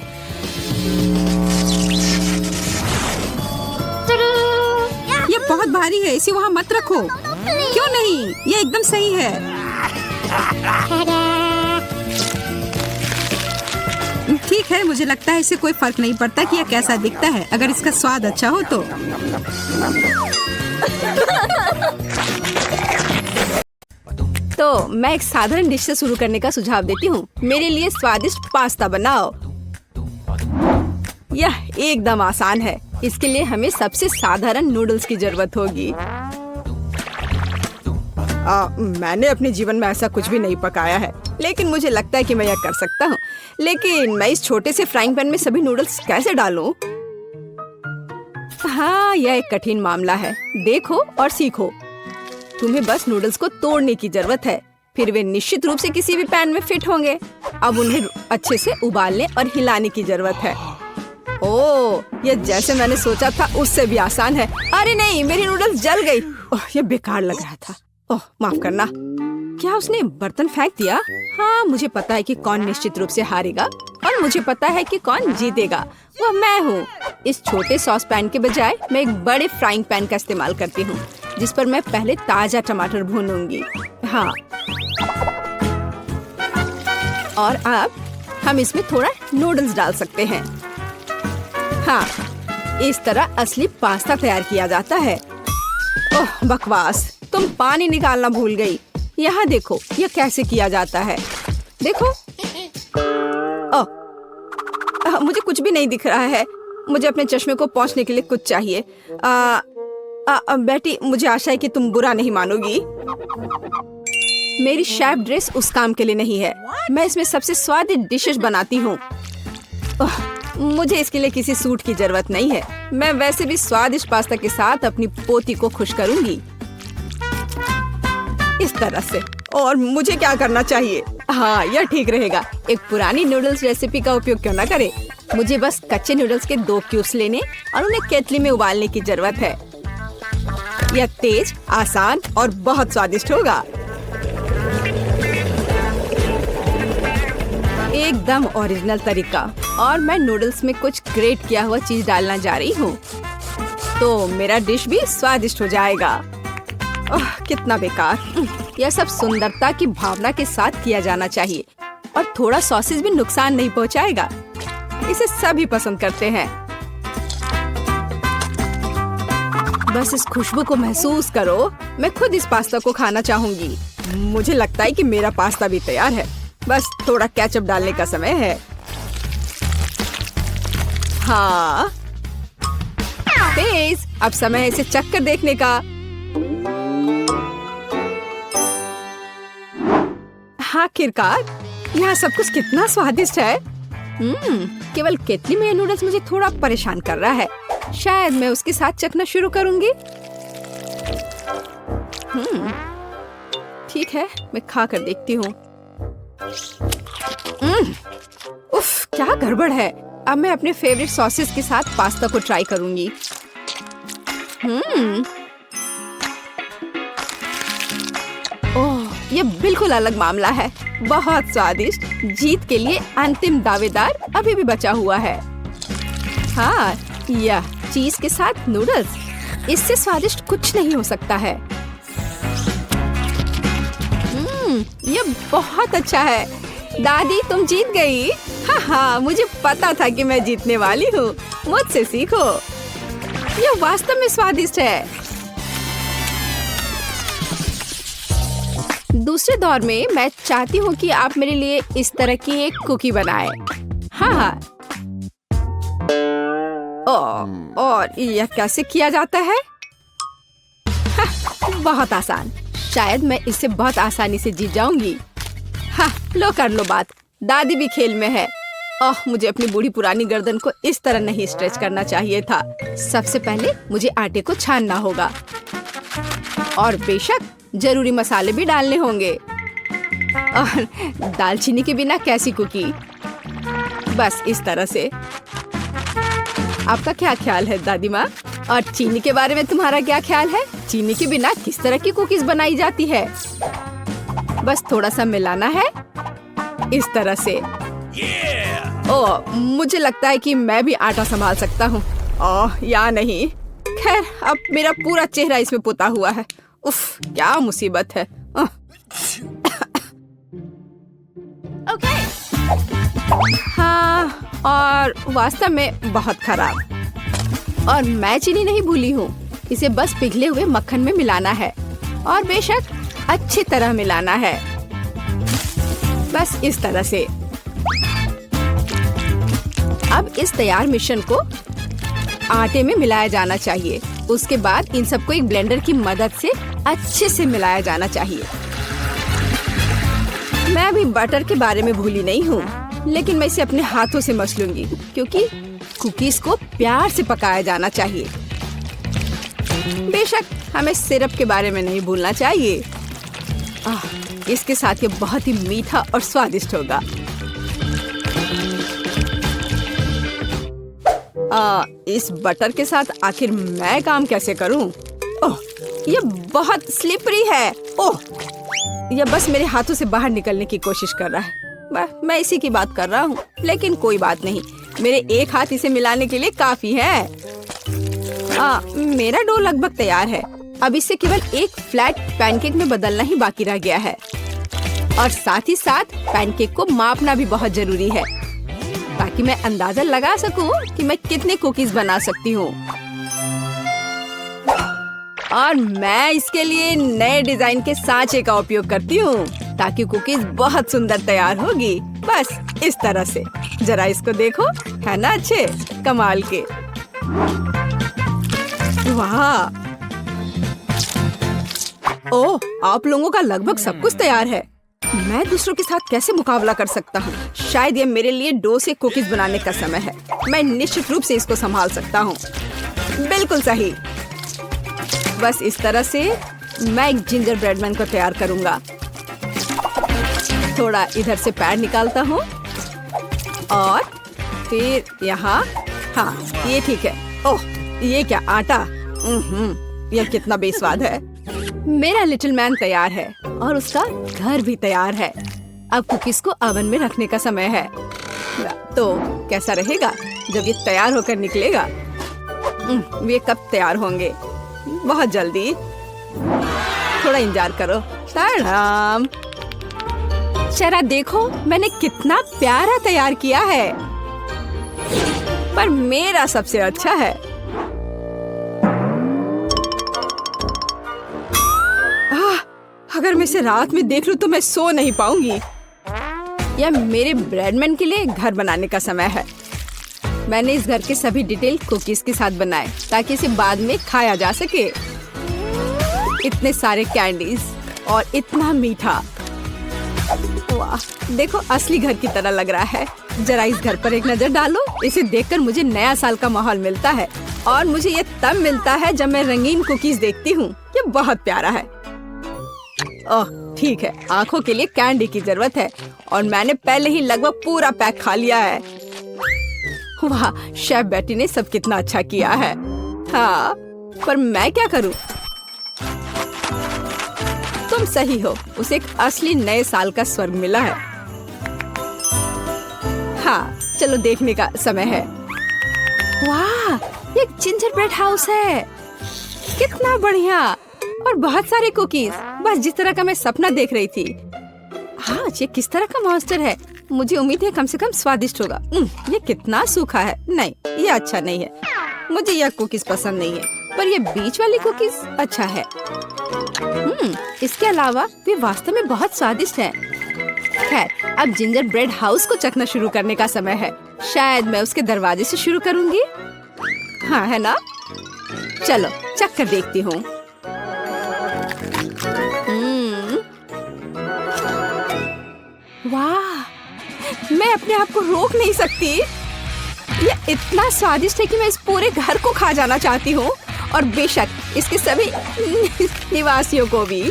ये बहुत भारी है। इसे वहाँ मत रखो। क्यों नहीं? ये एकदम सही है। ठीक है, मुझे लगता है इसे कोई फर्क नहीं पड़ता कि यह कैसा दिखता है, अगर इसका स्वाद अच्छा हो तो। तो मैं एक साधारण डिश से शुरू करने का सुझाव देती हूँ। मेरे लिए स्वादिष्ट पास्ता बनाओ। यह एकदम आसान है। इसके लिए हमें सबसे साधारण नूडल्स की जरूरत होगी। मैंने अपने जीवन में ऐसा कुछ भी नहीं पकाया है, लेकिन मुझे लगता है कि मैं यह कर सकता हूँ। लेकिन मैं इस छोटे से फ्राइंग पैन में सभी नूडल्स कैसे डालूं? हाँ, यह एक कठिन मामला है। देखो और सीखो। तुम्हें बस नूडल्स को तोड़ने की जरूरत है, फिर वे निश्चित रूप से किसी भी पैन में फिट होंगे। अब उन्हें अच्छे से उबालने और हिलाने की जरूरत है। ओह, ये जैसे मैंने सोचा था उससे भी आसान है। अरे नहीं, मेरी नूडल्स जल गई। ओह, ये बेकार लग रहा था। ओह, माफ करना। क्या उसने बर्तन फेंक दिया? हाँ, मुझे पता है कि कौन निश्चित रूप से हारेगा और मुझे पता है कि कौन जीतेगा। वह मैं हूँ। इस छोटे सॉस पैन के बजाय मैं एक बड़े फ्राइंग पैन का इस्तेमाल करती हूँ। जिस पर मैं पहले ताजा टमाटर भूनूंगी। हाँ, और अब हम इसमें थोड़ा नूडल्स डाल सकते हैं। हाँ, इस तरह असली पास्ता तैयार किया जाता है। ओह बकवास, तुम पानी निकालना भूल गई। यहाँ देखो यह कैसे किया जाता है। देखो, मुझे कुछ भी नहीं दिख रहा है। मुझे अपने चश्मे को पोंछने के लिए कुछ चाहिए। बेटी, मुझे आशा है कि तुम बुरा नहीं मानोगी। मेरी शेफ ड्रेस उस काम के लिए नहीं है। मैं इसमें सबसे स्वादिष्ट डिशेस बनाती हूँ। मुझे इसके लिए किसी सूट की जरूरत नहीं है। मैं वैसे भी स्वादिष्ट पास्ता के साथ अपनी पोती को खुश करूंगी इस तरह से। और मुझे क्या करना चाहिए? हाँ, यह ठीक रहेगा। एक पुरानी नूडल्स रेसिपी का उपयोग क्यों न करें। मुझे बस कच्चे नूडल्स के 2 क्यूब्स लेने और उन्हें केतली में उबालने की जरूरत है। यह तेज, आसान और बहुत स्वादिष्ट होगा। एकदम ओरिजिनल तरीका। और मैं नूडल्स में कुछ ग्रेट किया हुआ चीज डालना जा रही हूँ, तो मेरा डिश भी स्वादिष्ट हो जाएगा। कितना बेकार। यह सब सुंदरता की भावना के साथ किया जाना चाहिए। और थोड़ा सॉसेज भी नुकसान नहीं पहुँचाएगा। इसे सभी पसंद करते हैं। बस इस खुशबू को महसूस करो। मैं खुद इस पास्ता को खाना चाहूंगी। मुझे लगता है कि मेरा पास्ता भी तैयार है। बस थोड़ा केचप डालने का समय है। हाँ, तेज। अब समय है इसे चख कर देखने का। आखिरकार, यहाँ सब कुछ कितना स्वादिष्ट है। केवल केतली में नूडल्स मुझे थोड़ा परेशान कर रहा है। शायद मैं उसके साथ चखना शुरू करूंगी। ठीक है, मैं खा कर देखती हूँ। उफ, क्या गड़बड़ है। अब मैं अपने फेवरेट सॉसेस के साथ पास्ता को ट्राई करूंगी। ओह, ये बिल्कुल अलग मामला है। बहुत स्वादिष्ट। जीत के लिए अंतिम दावेदार अभी भी बचा हुआ है। हाँ, यह चीज के साथ नूडल्स, इससे स्वादिष्ट कुछ नहीं हो सकता है। यह बहुत अच्छा है। दादी, तुम जीत गई। हाँ, मुझे पता था कि मैं जीतने वाली हूँ। मुझसे सीखो। यह वास्तव में स्वादिष्ट है। दूसरे दौर में मैं चाहती हूँ कि आप मेरे लिए इस तरह की एक कुकी बनाएं। हाँ। और यह कैसे किया जाता है? बहुत आसान। शायद मैं इससे बहुत आसानी से जीत जाऊंगी। हाँ, लो कर लो बात। दादी भी खेल में है। ओह, मुझे अपनी बूढ़ी पुरानी गर्दन को इस तरह नहीं स्ट्रेच करना चाहिए था। सबसे पहले मुझे आटे को छानना होगा और बेशक जरूरी मसाले भी डालने होंगे। और दालचीनी के बिना कैसी कुकी? बस इस तरह से। आपका क्या ख्याल है दादी माँ? और चीनी के बारे में तुम्हारा क्या ख्याल है? चीनी के बिना किस तरह की कुकीज बनाई जाती है? बस थोड़ा सा मिलाना है इस तरह से। ओह, मुझे लगता है कि मैं भी आटा संभाल सकता हूँ। ओह, या नहीं। खैर, अब मेरा पूरा चेहरा इसमें पुता हुआ है। उफ, क्या मुसीबत है। हाँ, और वास्तव में बहुत खराब। और मैं चीनी नहीं भूली हूँ। इसे बस पिघले हुए मक्खन में मिलाना है और बेशक अच्छी तरह मिलाना है। बस इस तरह से। अब इस तैयार मिश्रण को आटे में मिलाया जाना चाहिए। उसके बाद इन सबको एक ब्लेंडर की मदद से अच्छे से मिलाया जाना चाहिए। मैं अभी बटर के बारे में भूली नहीं हूँ, लेकिन मैं इसे अपने हाथों से मस लूंगी क्योंकि कुकीज को प्यार से पकाया जाना चाहिए। बेशक हमें सिरप के बारे में नहीं भूलना चाहिए। इसके साथ ये बहुत ही मीठा और स्वादिष्ट होगा। इस बटर के साथ आखिर मैं काम कैसे करूं? ओह, ये बहुत स्लिपरी है। ओह, ये बस मेरे हाथों से बाहर निकलने की कोशिश कर रहा है। मैं इसी की बात कर रहा हूँ, लेकिन कोई बात नहीं। मेरे एक हाथ इसे मिलाने के लिए काफी है। मेरा डो लगभग तैयार है। अब इसे केवल एक फ्लैट पैनकेक में बदलना ही बाकी रह गया है और साथ ही साथ पैनकेक को मापना भी बहुत जरूरी है ताकि मैं अंदाजा लगा सकूं कि मैं कितने कुकीज बना सकती हूँ। और मैं इसके लिए नए डिजाइन के सांचे का उपयोग करती हूँ ताकि कुकीज बहुत सुंदर तैयार होगी। बस इस तरह से। जरा इसको देखो, है ना अच्छे, कमाल के। वाह! ओह, आप लोगों का लगभग सब कुछ तैयार है। मैं दूसरों के साथ कैसे मुकाबला कर सकता हूँ? शायद ये मेरे लिए डो से कुकीज बनाने का समय है। मैं निश्चित रूप से इसको संभाल सकता हूँ। बिल्कुल सही। बस इस तरह से मैं एक जिंजर ब्रेड मैन को तैयार करूंगा। थोड़ा इधर से पैर निकालता हूँ और फिर यहाँ। हाँ, ये ठीक है। ओह, ये क्या आटा? यह कितना बेस्वाद है। मेरा लिटिल मैन तैयार है और उसका घर भी तैयार है। अब कुकीज को ओवन में रखने का समय है। तो कैसा रहेगा जब ये तैयार होकर निकलेगा? ये कब तैयार होंगे? बहुत जल्दी। थोड़ा इंतजार करो। ताड़ाम! जरा देखो, मैंने कितना प्यारा तैयार किया है। पर मेरा सबसे अच्छा है। अगर मैं इसे रात में देख लूं तो मैं सो नहीं पाऊंगी। यह मेरे ब्रेडमैन के लिए घर बनाने का समय है। मैंने इस घर के सभी डिटेल कुकीज के साथ बनाए ताकि इसे बाद में खाया जा सके। इतने सारे कैंडीज और इतना मीठा। वाह, देखो, असली घर की तरह लग रहा है। जरा इस घर पर एक नजर डालो। इसे देखकर मुझे नया साल का माहौल मिलता है और मुझे ये तब मिलता है जब मैं रंगीन कुकीज देखती हूँ। ये बहुत प्यारा है। ओह, ठीक है, आंखों के लिए कैंडी की जरूरत है और मैंने पहले ही लगभग पूरा पैक खा लिया है। वाह, शेफ बेटी ने सब कितना अच्छा किया है। हाँ, पर मैं क्या करूं? तुम सही हो, उसे एक असली नए साल का स्वर्ग मिला है। हाँ, चलो देखने का समय है। वाह, ये एक जिंजर ब्रेड हाउस है। कितना बढ़िया और बहुत सारे कुकीज, बस जिस तरह का मैं सपना देख रही थी। हाँ, ये किस तरह का मॉन्स्टर है? मुझे उम्मीद है कम से कम स्वादिष्ट होगा। ये कितना सूखा है। नहीं, ये अच्छा नहीं है। मुझे यह कुकीज पसंद नहीं है, पर ये बीच वाली कुकीज अच्छा है। इसके अलावा वे वास्तव में बहुत स्वादिष्ट हैं। खैर, अब जिंजर ब्रेड हाउस को चखना शुरू करने का समय है। शायद मैं उसके दरवाजे से शुरू करूंगी। हाँ, है ना? चलो चख कर देखती हूँ। वाह, मैं अपने आप को रोक नहीं सकती। यह इतना स्वादिष्ट है कि मैं इस पूरे घर को खा जाना चाहती हूँ और बेशक इसके सभी निवासियों को भी।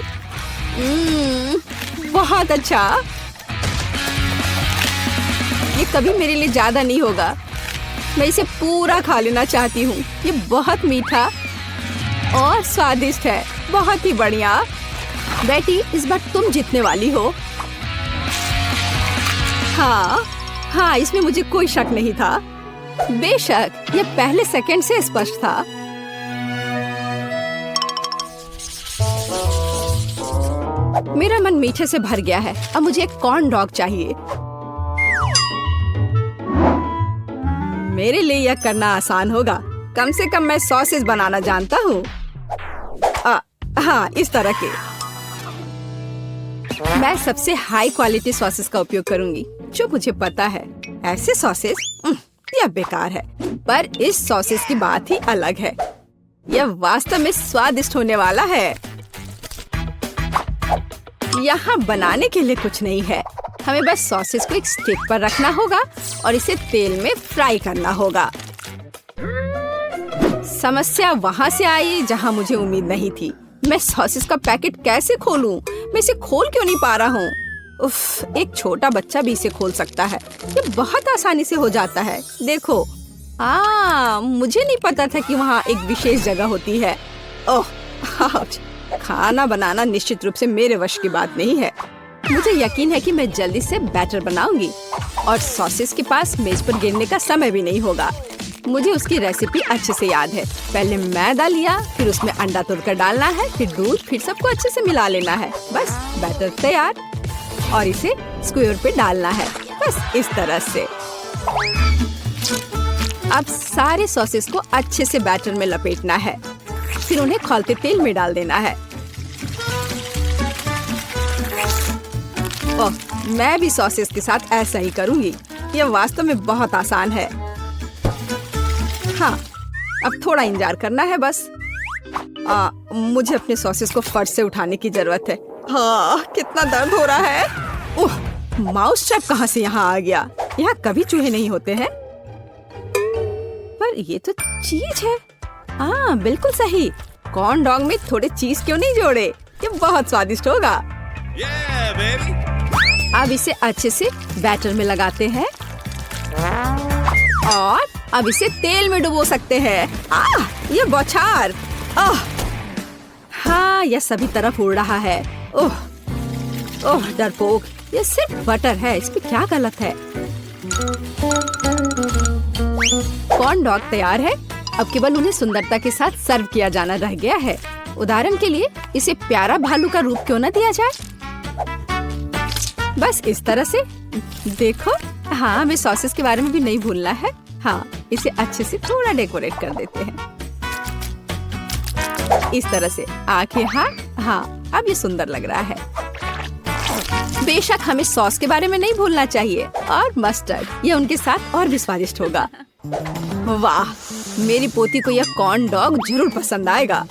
बहुत अच्छा। ये कभी मेरे लिए ज्यादा नहीं होगा। मैं इसे पूरा खा लेना चाहती हूँ। ये बहुत मीठा और स्वादिष्ट है। बहुत ही बढ़िया। बेटी, इस बार तुम जीतने वाली हो। हाँ, इसमें मुझे कोई शक नहीं था। बेशक ये पहले सेकंड से स्पष्ट था। मेरा मन मीठे से भर गया है। अब मुझे एक कॉर्न डॉग चाहिए। मेरे लिए यह करना आसान होगा। कम से कम मैं सॉसेज बनाना जानता हूँ। हाँ, इस तरह के। मैं सबसे हाई क्वालिटी सॉसेस का उपयोग करूंगी जो मुझे पता है। ऐसे सॉसेस यह बेकार है, पर इस सॉसेस की बात ही अलग है। यह वास्तव में स्वादिष्ट होने वाला है। यहाँ बनाने के लिए कुछ नहीं है। हमें बस सॉसेस को एक स्टिक पर रखना होगा और इसे तेल में फ्राई करना होगा। समस्या वहाँ से आई जहाँ मुझे उम्मीद नहीं थी। मैं सॉसेस का पैकेट कैसे खोलूं? मैं इसे खोल क्यों नहीं पा रहा हूँ? उफ, एक छोटा बच्चा भी इसे खोल सकता है। ये बहुत आसानी से हो जाता है। देखो, मुझे नहीं पता था कि वहाँ एक विशेष जगह होती है। ओह, खाना बनाना निश्चित रूप से मेरे वश की बात नहीं है। मुझे यकीन है कि मैं जल्दी से बैटर बनाऊंगी और सॉसेस के पास मेज पर गिरने का समय भी नहीं होगा। मुझे उसकी रेसिपी अच्छे से याद है। पहले मैदा लिया, फिर उसमें अंडा तोड़कर डालना है, फिर दूध, फिर सबको अच्छे से मिला लेना है। बस बैटर तैयार और इसे स्क्वायर पे डालना है, बस इस तरह से। अब सारे सॉसेस को अच्छे से बैटर में लपेटना है, फिर उन्हें खौलते तेल में डाल देना है। ओह, मैं भी सॉसेस के साथ ऐसा ही करूंगी। यह वास्तव में बहुत आसान है। हाँ, अब थोड़ा इंतजार करना है बस। मुझे अपने सॉसेस को फर्श से उठाने की जरूरत है। हाँ, कितना दर्द हो रहा है। ओह, माउस ट्रैप कहाँ से यहाँ आ गया? यहाँ कभी चूहे नहीं होते हैं। पर ये तो चीज है। हाँ, बिल्कुल सही। कॉर्न डॉग में थोड़े चीज क्यों नहीं जोड़े? ये बहुत स्वादिष्ट होगा। Yeah, baby. अब इसे अच्छे से बैटर में लगाते हैं और अब इसे तेल में डुबो सकते हैं। ये बौछार। हाँ, यह सभी तरफ उड़ रहा है। ओह, ओह डरपोक, ये सिर्फ बटर है, इसमें क्या गलत है? कॉर्न डॉग तैयार है। अब केवल उन्हें सुंदरता के साथ सर्व किया जाना रह गया है। उदाहरण के लिए इसे प्यारा भालू का रूप क्यों न दिया जाए? बस इस तरह से। देखो, हाँ, हमें सॉसेस के बारे में भी नहीं भूलना है। हाँ, इसे अच्छे से थोड़ा डेकोरेट कर देते हैं इस तरह से। आंखें, हाँ, अब ये सुंदर लग रहा है। बेशक हमें सॉस के बारे में नहीं भूलना चाहिए और मस्टर्ड, ये उनके साथ और भी स्वादिष्ट होगा। वाह, मेरी पोती को यह कॉर्न डॉग जरूर पसंद आएगा।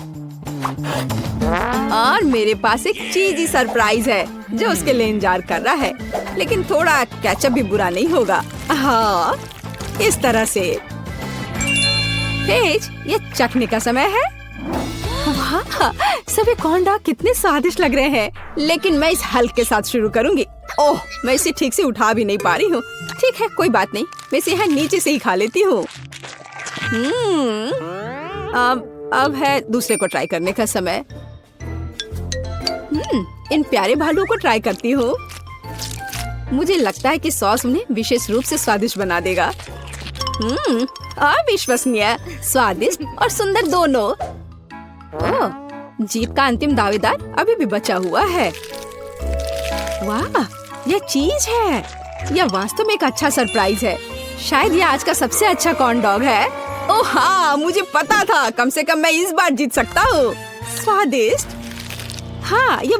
और मेरे पास एक चीजी सरप्राइज है जो उसके लिए इंतजार कर रहा है, लेकिन थोड़ा केचप भी बुरा नहीं होगा। हाँ, इस तरह से। पेज, ये चखने का समय है। वाह, सभी कॉर्न डॉग कितने स्वादिष्ट लग रहे हैं, लेकिन मैं इस हल्क के साथ शुरू करूंगी। ओह, मैं इसे ठीक से उठा भी नहीं पा रही हूँ। ठीक है, कोई बात नहीं, मैं इसे यहाँ नीचे से ही खा लेती हूँ। अब है दूसरे को ट्राई करने का समय। इन प्यारे भालुओं को ट्राई करती हूँ। मुझे लगता है कि सॉस उन्हें विशेष रूप से स्वादिष्ट बना देगा। अविश्वसनीय, स्वादिष्ट और सुंदर दोनों। ओह, जीत का अंतिम दावेदार अभी भी बचा हुआ है। वाह, यह चीज है। यह वास्तव में एक अच्छा सरप्राइज है। शायद यह आज का सबसे अच्छा कॉर्न डॉग है। ओह हाँ, मुझे पता था। कम से कम मैं इस बार जीत सकता हूँ। स्वादिष्ट। हाँ, ये